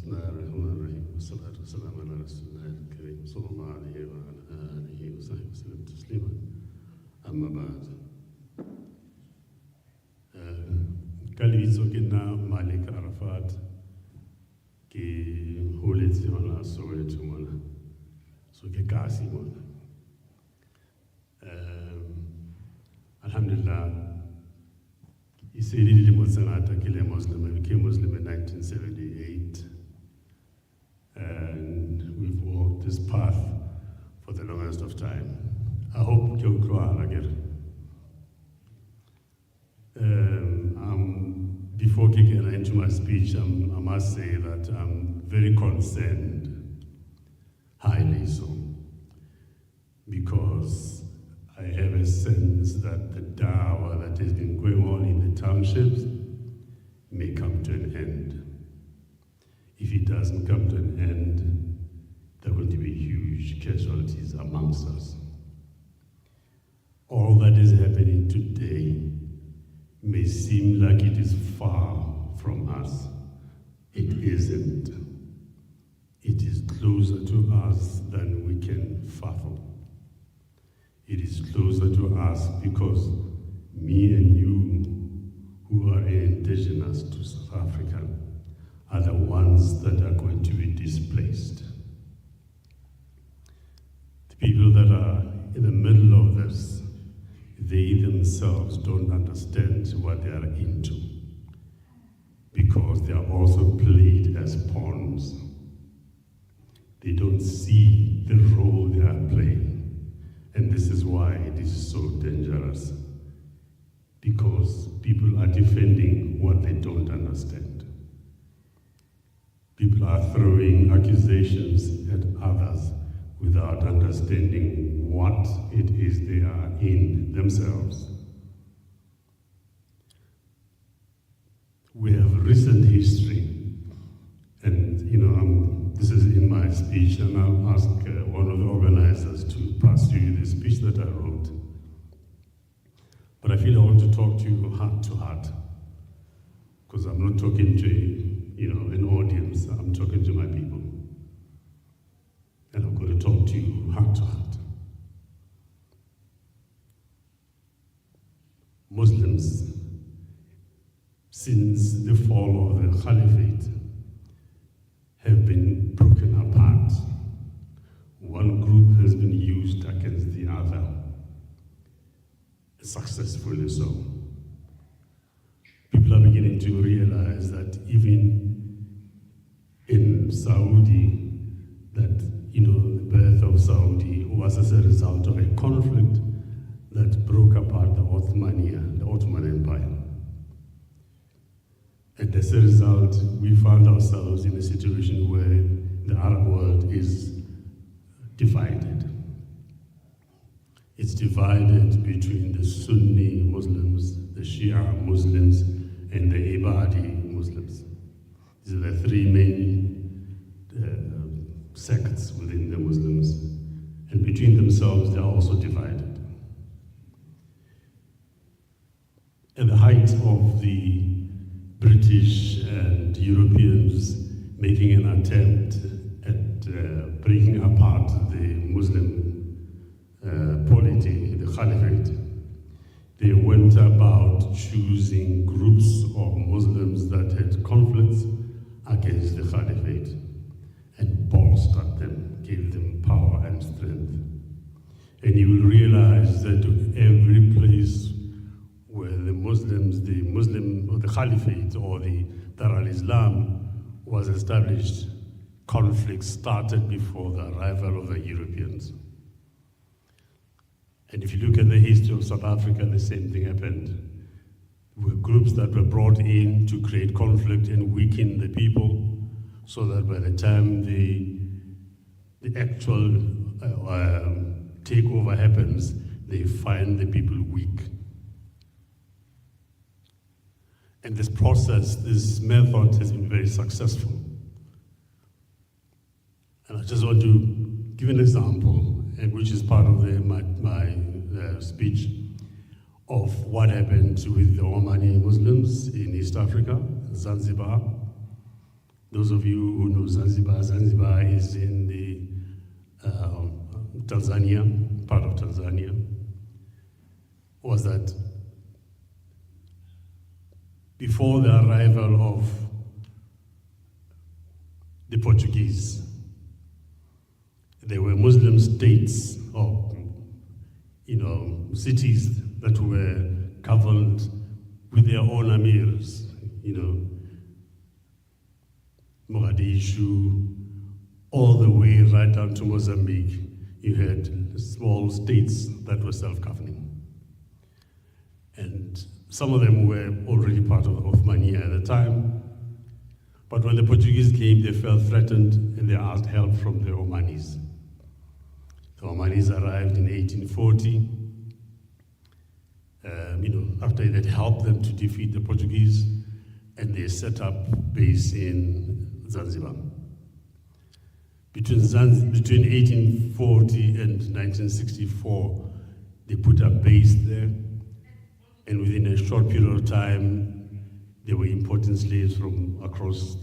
الله الرحمن الرحيم والصلاة والسلام على رسول الله الكريم صلى الله عليه وعلى آله وصحبه وسلم تسليما أما بعد Kalivitso kena Malik Arafat ki huleti wana Soweto mwana so ke kasi mwana Alhamdulillah he said he became Muslim in 1978 and we've walked this path for the longest of time. I hope you'll grow up again. Before kicking into my speech, I must say that I'm very concerned, highly so, because I have a sense that the dawah that has been going on in the townships may come to an end. If it doesn't come to an end, there are going to be huge casualties amongst us. All that is happening today may seem like it is far from us. It isn't. It is closer to us than we can fathom. It is closer to us because me and you, who are indigenous to South Africa, are the ones that are going to be displaced. The people that are in the middle of this, they themselves don't understand what they are into because they are also played as pawns. They don't see the role they are playing. And this is why it is so dangerous, because people are defending what they don't understand. People are throwing accusations at others without understanding what it is they are in themselves. We have recent history, and this is in my speech, and I'll ask one of the organizers to pass you the speech that I wrote. But I feel I want to talk to you heart to heart, because I'm not talking to an audience, I'm talking to my people. And I'm going to talk to you heart to heart. Muslims, since the fall of the Caliphate, have been broken apart. One group has been used against the other, successfully so. People are beginning to realize that even in Saudi, that the birth of Saudi was as a result of a conflict that broke apart the Ottoman Empire. And as a result, we found ourselves in a situation where the Arab world is divided. It's divided between the Sunni Muslims, the Shia Muslims, and the Ibadi Muslims. These are the three main sects within the Muslims, and between themselves they are also divided. At the height of the British and Europeans making an attempt at breaking apart the Muslim polity, the Caliphate, they went about choosing groups of Muslims that had conflicts against the Caliphate and bolstered them, gave them power and strength. And you will realize that every place where the Muslim or the Caliphate or the Dar al-Islam was established, conflict started before the arrival of the Europeans. And if you look at the history of South Africa, the same thing happened. There were groups that were brought in to create conflict and weaken the people, so that by the time the actual takeover happens, they find the people weak. And this process, this method has been very successful. And I just want to give an example, and which is part of my speech, of what happened with the Omani Muslims in East Africa, Zanzibar. Those of you who know Zanzibar, Zanzibar is in the Tanzania, part of Tanzania, was that before the arrival of the Portuguese, there were Muslim states or cities that were governed with their own amirs, Mogadishu, all the way right down to Mozambique. You had small states that were self-governing. And some of them were already part of Othmania at the time. But when the Portuguese came, they felt threatened and they asked help from the Omanis. The Omanis arrived in 1840. After they had helped them to defeat the Portuguese, and they set up base in Zanzibar. Between 1840 and 1964, they put up base there, and within a short period of time, they were importing slaves from across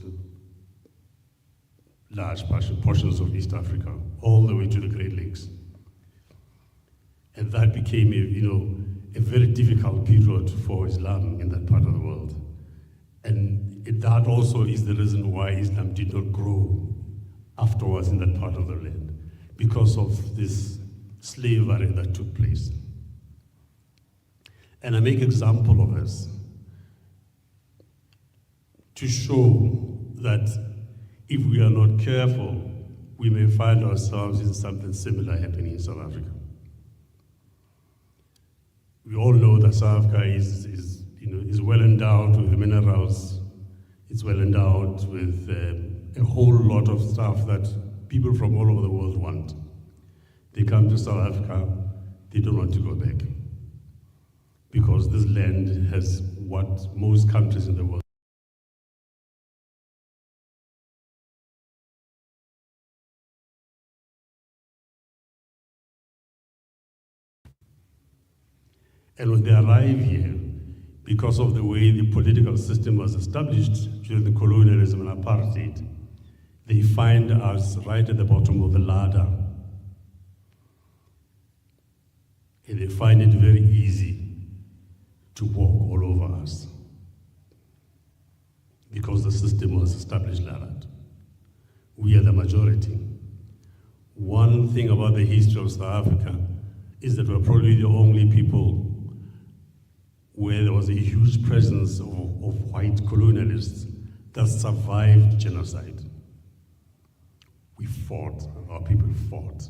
large portions of East Africa, all the way to the Great Lakes. And that became a very difficult period for Islam in that part of the world. And that also is the reason why Islam did not grow afterwards in that part of the land, because of this slavery that took place. And I make example of this to show that if we are not careful, we may find ourselves in something similar happening in South Africa. We all know that South Africa is well endowed with minerals. It's well endowed with a whole lot of stuff that people from all over the world want. They come to South Africa, they don't want to go back, because this land has what most countries in the world. And when they arrive here, because of the way the political system was established during the colonialism and apartheid, they find us right at the bottom of the ladder. And they find it very easy to walk all over us, because the system was established like that. We are the majority. One thing about the history of South Africa is that we're probably the only people where there was a huge presence of white colonialists that survived genocide. We fought, our people fought.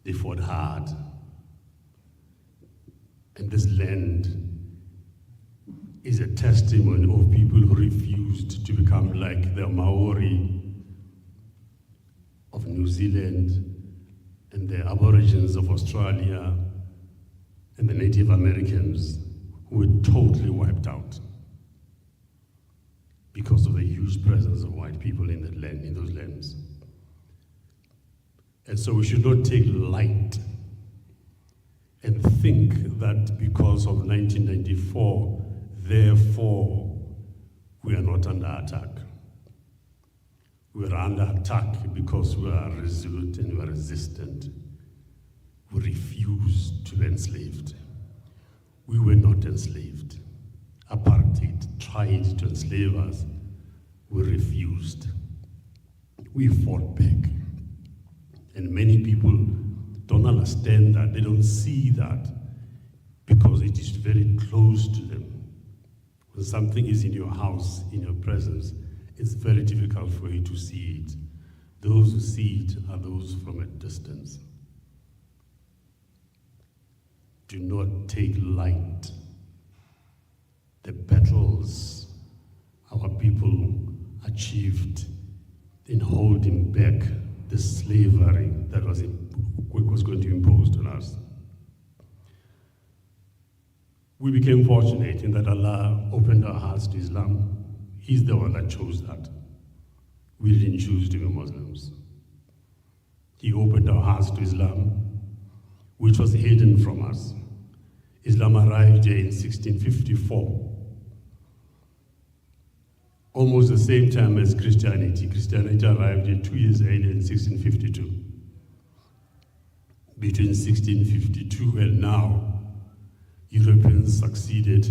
They fought hard. And this land is a testimony of people who refused to become like the Maori of New Zealand and the Aborigines of Australia and the Native Americans, who were totally wiped out because of the huge presence of white people in that land, in those lands. And so we should not take light and think that because of 1994, therefore, we are not under attack. We are under attack because we are resolute and we are resistant. We refused to be enslaved. We were not enslaved. Apartheid tried to enslave us. We refused. We fought back. And many people don't understand that. They don't see that because it is very close to them. When something is in your house, in your presence, it's very difficult for you to see it. Those who see it are those from a distance. Do not take light the battles our people achieved in holding back the slavery that was going to be imposed on us. We became fortunate in that Allah opened our hearts to Islam. He's the one that chose that. We didn't choose to be Muslims. He opened our hearts to Islam, which was hidden from us. Islam arrived here in 1654. almost the same time as Christianity. Christianity arrived here 2 years earlier in 1652. Between 1652 and now, Europeans succeeded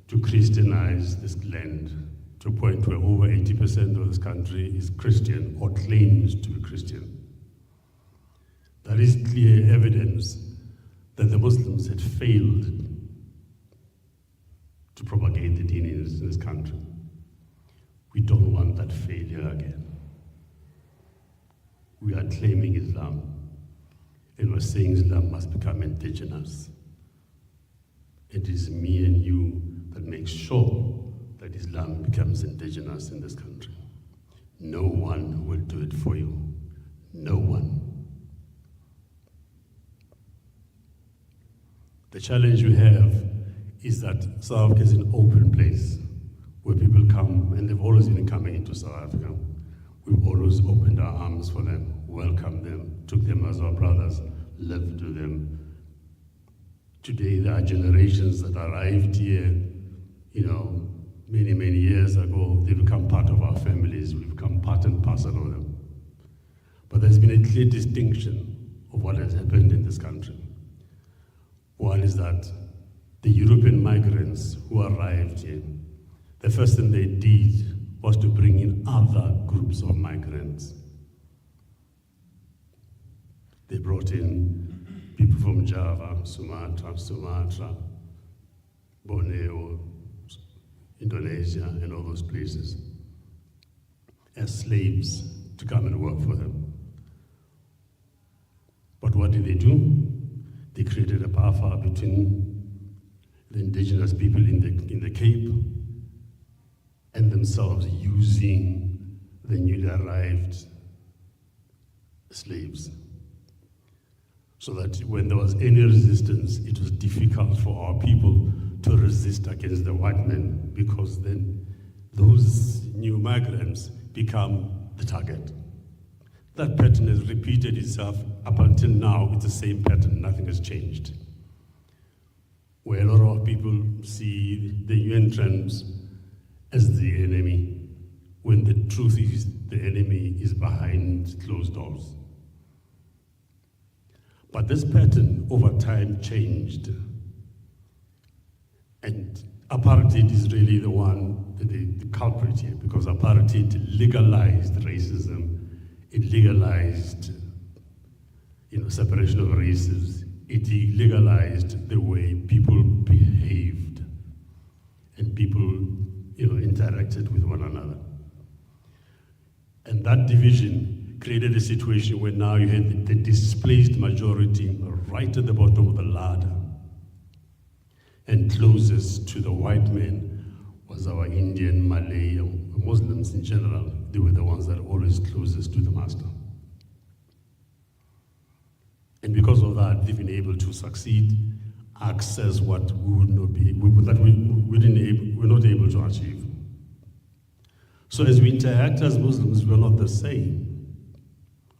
to Christianize this land to a point where over 80% of this country is Christian or claims to be Christian. That is clear evidence that the Muslims had failed to propagate the deen in this country. We don't want that failure again. We are claiming Islam, and we're saying Islam must become indigenous. It is me and you that make sure that Islam becomes indigenous in this country. No one will do it for you. No one. The challenge we have is that South Africa is an open place where people come, and they've always been coming into South Africa. We've always opened our arms for them, welcomed them, took them as our brothers, lived with them. Today, there are generations that arrived here, many, many years ago. They become part of our families. We become part and parcel of them. But there's been a clear distinction of what has happened in this country. One is that the European migrants who arrived here, the first thing they did was to bring in other groups of migrants. They brought in people from Java, Sumatra, Borneo, Indonesia, and all those places as slaves to come and work for them. But what did they do? They created a buffer between the indigenous people in the Cape and themselves, using the newly arrived slaves. So that when there was any resistance, it was difficult for our people to resist against the white men, because then those new migrants become the target. That pattern has repeated itself up until now. It's the same pattern, nothing has changed. Where a lot of people see the new entrants as the enemy, when the truth is the enemy is behind closed doors. But this pattern over time changed. And apartheid is really the culprit here, because apartheid legalized racism. It legalized, separation of races. It legalized the way people behaved and people, interacted with one another. And that division created a situation where now you had the displaced majority right at the bottom of the ladder. And closest to the white men was our Indian, Malay, Muslims in general. They were the ones that were always closest to the master. And because of that, they've been able to succeed, access what we're not able to achieve. So as we interact as Muslims, we're not the same.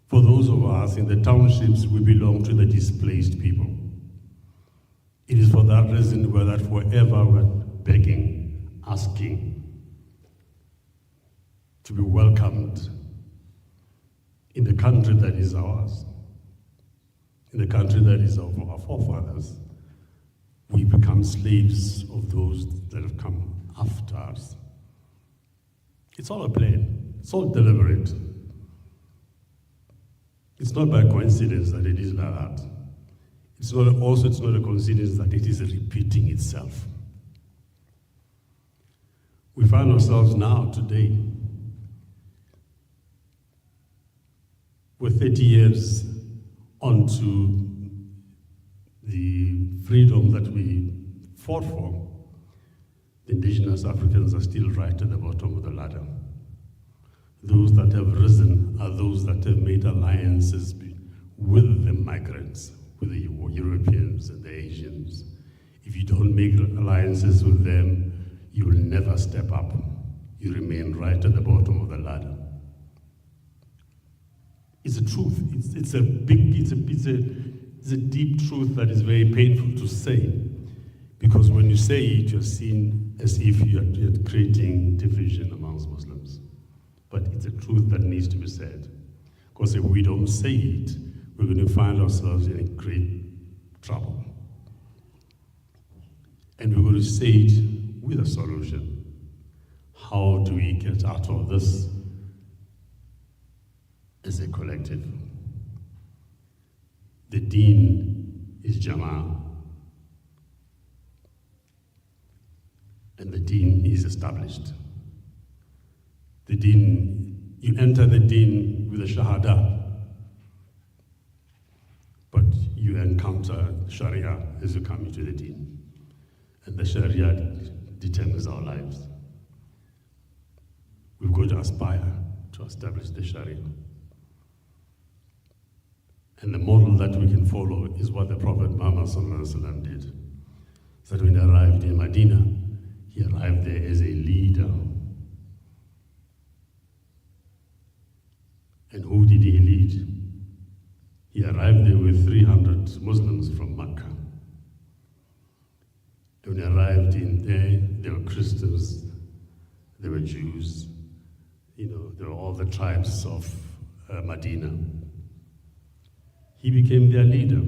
For those of us in the townships, we belong to the displaced people. It is for that reason that forever we're begging, asking to be welcomed in the country that is ours, in the country that is of our forefathers. We become slaves of those that have come after us. It's all a plan. It's all deliberate. It's not by coincidence that it is like that. It's not a coincidence that it is repeating itself. We find ourselves now, today, we're 30 years onto the freedom that we fought for. The indigenous Africans are still right at the bottom of the ladder. Those that have risen are those that have made alliances with the migrants, with the Europeans and the Asians. If you don't make alliances with them, you will never step up. You remain right at the bottom of the ladder. It's a truth. It's a deep truth that is very painful to say, because when you say it, you're seen as if you're creating division among amongst Muslims. But it's a truth that needs to be said. Because if we don't say it, we're going to find ourselves in great trouble. And we're going to say it with a solution. How do we get out of this as a collective? The deen is Jama'ah. And the deen is established. The deen, you enter the deen with a shahada, but you encounter Sharia as you come into the deen. And the Sharia determines our lives. We've got to aspire to establish the Sharia. And the model that we can follow is what the Prophet Muhammad ﷺ did. So when he arrived in Medina, he arrived there as a leader. And who did he lead? He arrived there with 300 Muslims from Mecca. When he arrived in there were Christians, there were Jews, there were all the tribes of Medina. He became their leader.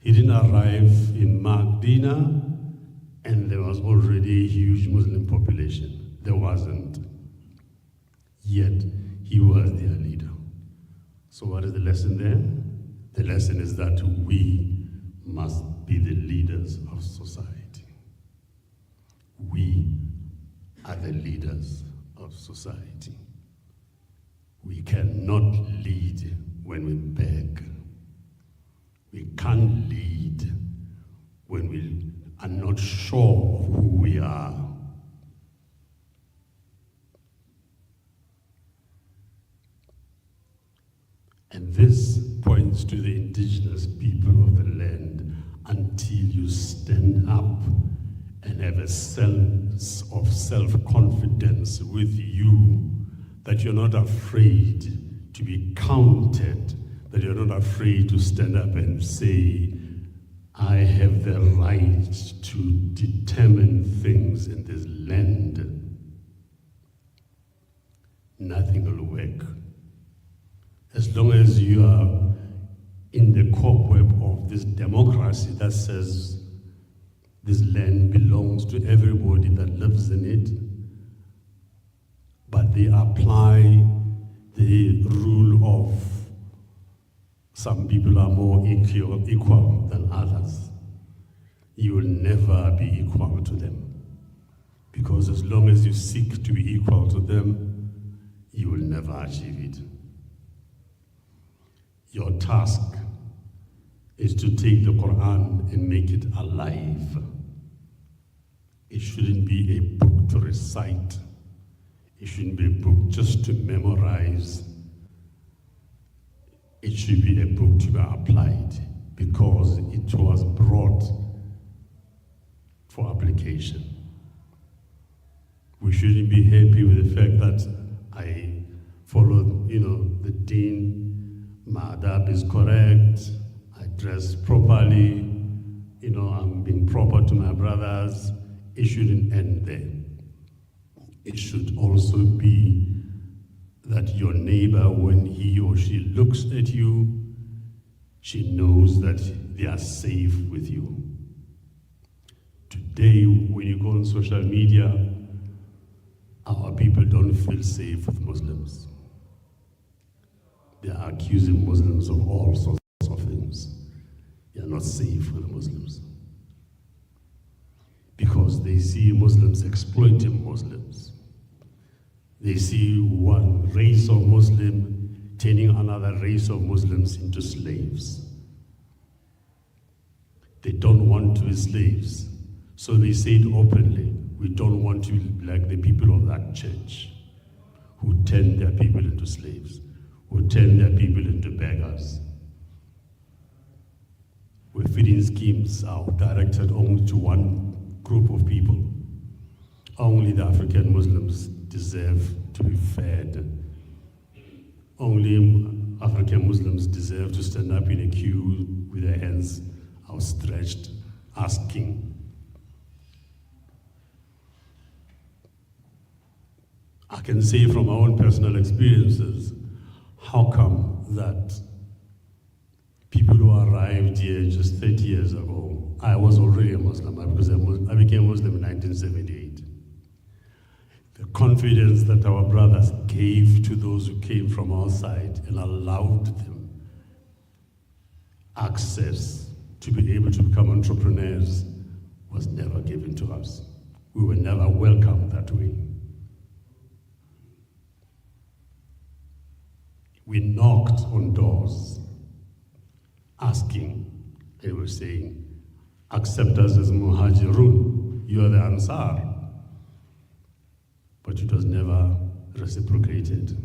He didn't arrive in Medina and there was already a huge Muslim population. There wasn't. Yet, he was their leader. So what is the lesson there? The lesson is that we must be the leaders of society. We are the leaders of society. We cannot lead when we beg. We can't lead when we are not sure of who we are. And this points to the indigenous people of the land until you stand up and have a sense of self-confidence with you, that you're not afraid to be counted, that you're not afraid to stand up and say, I have the right to determine things in this land. Nothing will work. As long as you are in the cobweb of this democracy that says this land belongs to everybody that lives in it, but they apply the rule of some people are more equal than others. You will never be equal to them. Because as long as you seek to be equal to them, you will never achieve it. Your task is to take the Quran and make it alive. It shouldn't be a book to recite. It shouldn't be a book just to memorize. It should be a book to be applied because it was brought for application. We shouldn't be happy with the fact that I followed, the deen, my adab is correct, I dress properly, I'm being proper to my brothers. It shouldn't end there. It should also be that your neighbor, when he or she looks at you, she knows that they are safe with you. Today, when you go on social media, our people don't feel safe with Muslims. They are accusing Muslims of all sorts of things. They are not safe with Muslims. Because they see Muslims exploiting Muslims. They see one race of Muslim turning another race of Muslims into slaves. They don't want to be slaves. So they say it openly. We don't want to be like the people of that church who turn their people into slaves, who turn their people into beggars. Where feeding schemes are directed only to one group of people. Only the African Muslims deserve to be fed. Only African Muslims deserve to stand up in a queue with their hands outstretched, asking. I can say from my own personal experiences, how come that people who arrived here just 30 years ago, I was already a Muslim because I became Muslim in 1978. The confidence that our brothers gave to those who came from outside and allowed them access to be able to become entrepreneurs was never given to us. We were never welcomed that way. We knocked on doors asking, they were saying, accept us as Muhajirun, you are the Ansar. But it was never reciprocated.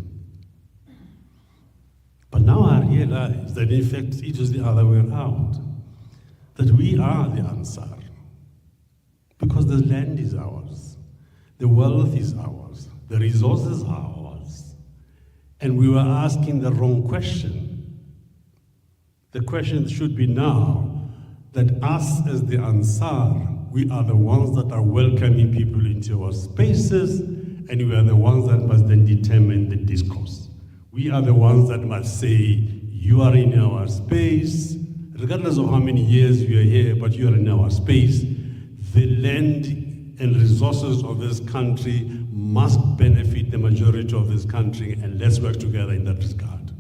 But now I realize that in fact it was the other way around, that we are the Ansar. Because the land is ours, the wealth is ours, the resources are ours. And we were asking the wrong question. The question should be now that us as the Ansar, we are the ones that are welcoming people into our spaces, and we are the ones that must then determine the discourse. We are the ones that must say, you are in our space, regardless of how many years you are here, but you are in our space. The land and resources of this country must benefit the majority of this country, and let's work together in that regard.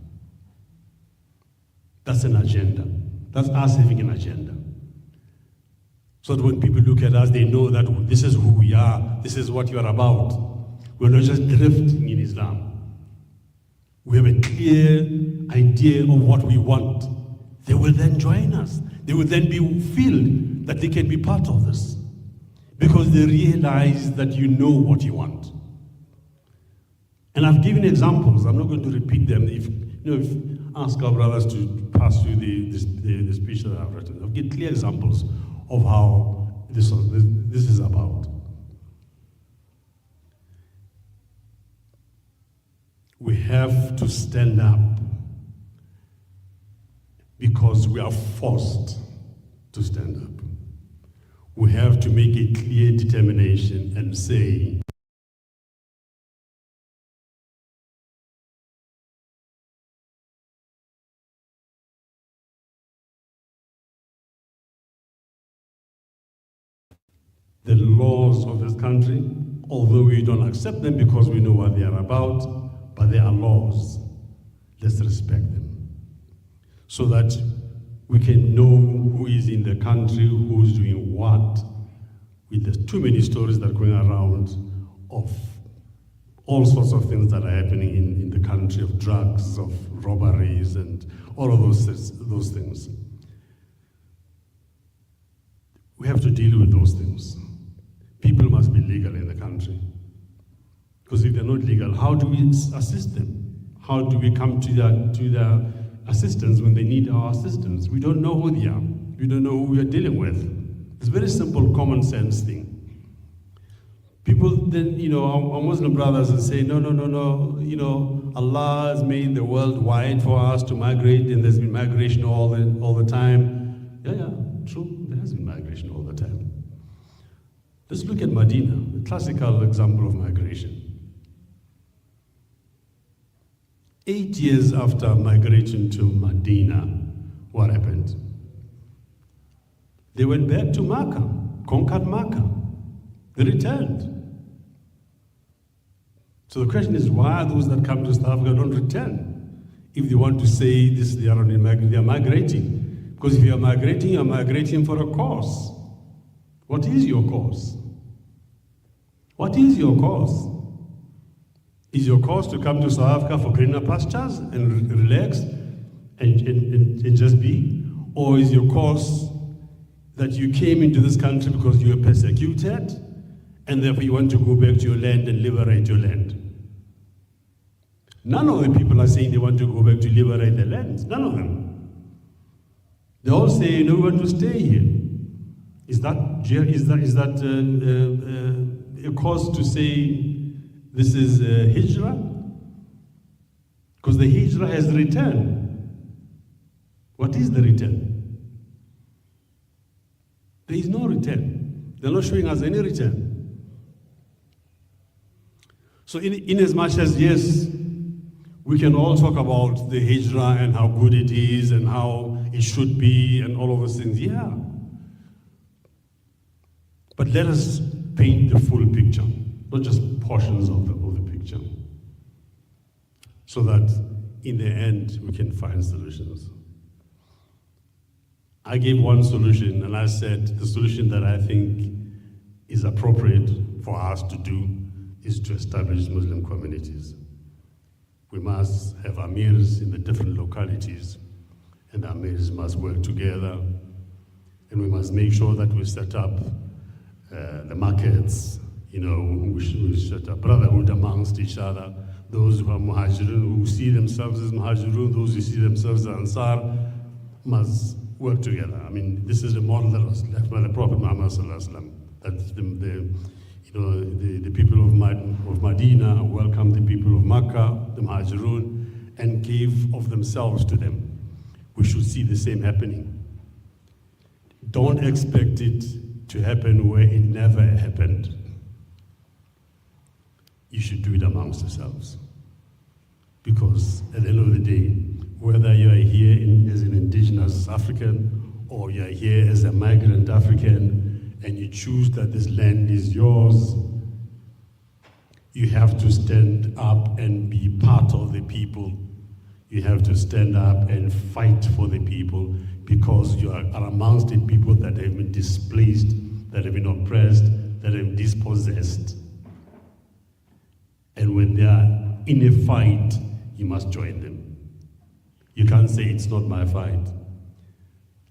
That's an agenda. That's us having an agenda. So that when people look at us, they know that this is who we are, this is what you are about. We're not just drifting in Islam. We have a clear idea of what we want. They will then join us. They will then feel that they can be part of this, because they realize that you know what you want. And I've given examples. I'm not going to repeat them. If ask our brothers to pass through the speech that I've written, I've given clear examples of how this is about. We have to stand up because we are forced to stand up. We have to make a clear determination and say, the laws of this country, although we don't accept them because we know what they are about, but they are laws. Let's respect them so that we can know who is in the country, who's doing what. There's too many stories that are going around of all sorts of things that are happening in the country, of drugs, of robberies, and all of those things. We have to deal with those things. People must be legal in the country. Because if they're not legal, how do we assist them? How do we come to their assistance when they need our assistance? We don't know who they are. We don't know who we are dealing with. It's a very simple, common sense thing. People then, our Muslim brothers will say, no, Allah has made the world wide for us to migrate, and there's been migration all the time. Yeah, true, there has been migration all the time. Let's look at Medina, a classical example of migration. 8 years after migrating to Medina, what happened? They went back to Makkah, conquered Makkah. They returned. So the question is, why those that come to South Africa don't return? If they want to say this, they are migrating. Because if you are migrating for a cause. What is your cause? What is your cause? Is your cause to come to South Africa for greener pastures and relax and just be? Or is your cause that you came into this country because you were persecuted and therefore you want to go back to your land and liberate your land? None of the people are saying they want to go back to liberate their land. None of them. They all say, we want to stay here. Is that a cause to say this is hijrah? Because the hijrah has return. What is the return? There is no return. They're not showing us any return. So in as much as, yes, we can all talk about the hijrah and how good it is and how it should be and all of those things, yeah. But let us paint the full picture, not just portions of the picture, so that in the end we can find solutions. I gave one solution, and I said the solution that I think is appropriate for us to do is to establish Muslim communities. We must have amirs in the different localities, and amirs must work together, and we must make sure that we set up the markets, we set up brotherhood amongst each other. Those who are muhajirun, who see themselves as muhajirun, those who see themselves as ansar, must work together. I mean, this is the model that was left by the Prophet Muhammad sallallahu alaihi wasallam. That the people of Medina welcomed the people of Makkah, the muhajirun, and gave of themselves to them. We should see the same happening. Don't expect it to happen where it never happened. You should do it amongst yourselves. Because at the end of the day, whether you are here as an indigenous African or you are here as a migrant African and you choose that this land is yours, you have to stand up and be part of the people. You have to stand up and fight for the people, because you are amongst the people that have been displaced, that have been oppressed, that have been dispossessed. And when they are in a fight, you must join them. You can't say it's not my fight.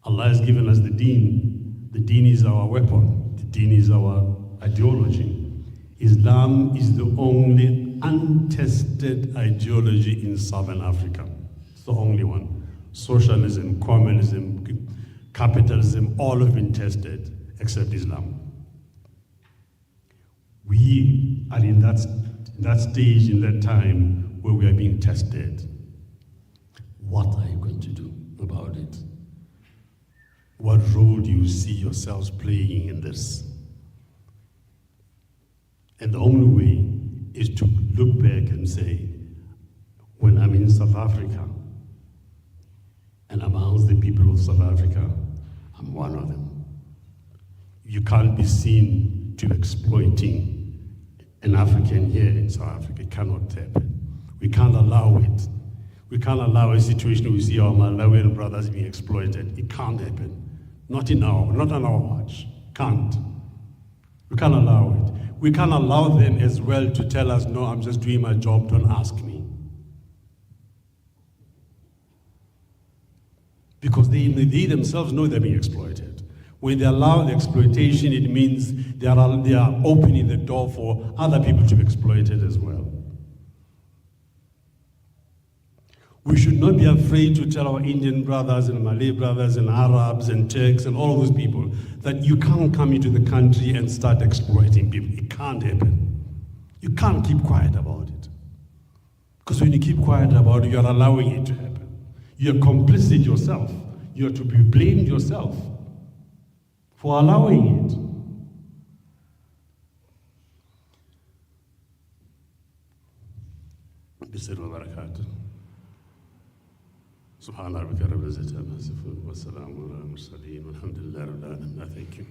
Allah has given us the deen. The deen is our weapon. The deen is our ideology. Islam is the only untested ideology in Southern Africa. It's the only one. Socialism, communism, capitalism, all have been tested except Islam. We are in that stage, in that time where we are being tested. What are you going to do about it? What role do you see yourselves playing in this? And the only way is to look back and say, when I'm in South Africa, and amongst the people of South Africa, I'm one of them. You can't be seen to be exploiting an African here in South Africa. It cannot happen. We can't allow it. We can't allow a situation where we see our Malawian brothers being exploited. It can't happen. Not on our watch. Can't. We can't allow it. We can't allow them as well to tell us, no, I'm just doing my job, don't ask me. Because they themselves know they're being exploited. When they allow the exploitation, it means they are opening the door for other people to be exploited as well. We should not be afraid to tell our Indian brothers and Malay brothers and Arabs and Turks and all those people that you can't come into the country and start exploiting people. It can't happen. You can't keep quiet about it. Because when you keep quiet about it, you are allowing it to happen. You are complicit yourself. You are to be blamed yourself for allowing it. سبحان ربك رب العزة عما يصفون والسلام على المرسلين والحمد لله رب العالمين. Thank you.